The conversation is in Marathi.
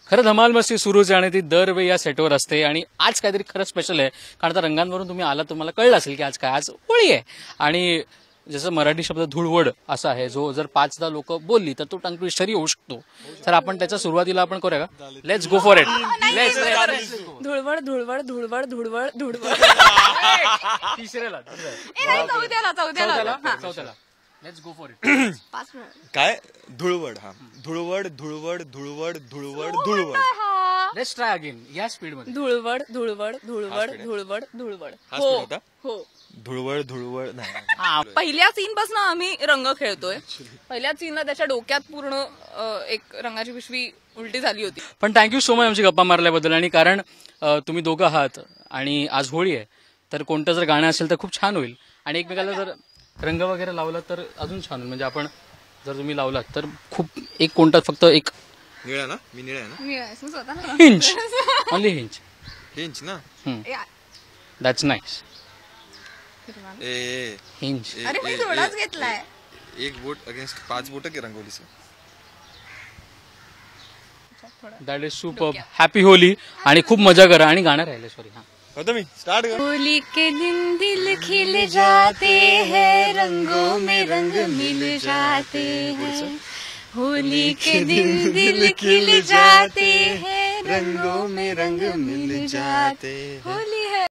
खरं धमाल मस्ती सुरूच आहे आणि ती दरवेळी या सेटवर असते आणि आज काहीतरी खरं स्पेशल आहे. कारण आता रंगांवरून तुम्ही आला तुम्हाला कळलं असेल की आज काय, आज होळी आहे. आणि जसं मराठी शब्द धुळवड असा आहे, जो जर 5-10 लोक बोलली तर तो टंग ट्विस्टरही होऊ शकतो. तर आपण त्याच्या सुरुवातीला आपण करूया का? Let's go for it. Dhulwad Dhulwad Dhulwad Dhulwad Dhulwad. तिसऱ्याला चौथ्याला लेट्स गो फॉर इट. काय धुळवड? हा, Dhulwad Dhulwad Dhulwad Dhulwad Dhulwad. Let's try again या स्पीड मध्ये. धुळवड धुळवड धुळवड धुळवड धुळवड. हा स्पीड होता. हो, धुळवड धुळवड नाही. पहिल्या सीन पासून आम्ही रंग खेळतोय. पहिल्या सीनला त्याच्या डोक्यात पूर्ण एक रंगाची पिशवी उलटी झाली होती. पण थँक्यू सो मच आमची गप्पा मारल्याबद्दल. आणि कारण तुम्ही दोघं आहात आणि आज होळी आहे, तर कोणतं जर गाणं असेल तर खूप छान होईल. आणि एकमेकाला जर रंग वगैरे लावला तर अजून छान होईल. म्हणजे आपण जर तुम्ही लावलात तर खूप एक कोणता फक्त एक निळा ना? मी निळा आहे ना? Hinch, only Hinch. हिंच ना? That's nice. A Hinch. अरे मी थोडाच घेतलाय. एक बोट अगेन्स्ट 5 बोट की रंगोलीचं. That is super. Happy Holi आणि खूप मजा करा. आणि गाणं राहिलं, सॉरी. हा होतं मी स्टार्ट कर. होली के दिन दिल खिल जाते हैं, रंगों में रंग मिल जाते हैं. होली के दिन दिल खिल जाते हैं, रंगों में रंग मिल जाते हैं. होली है.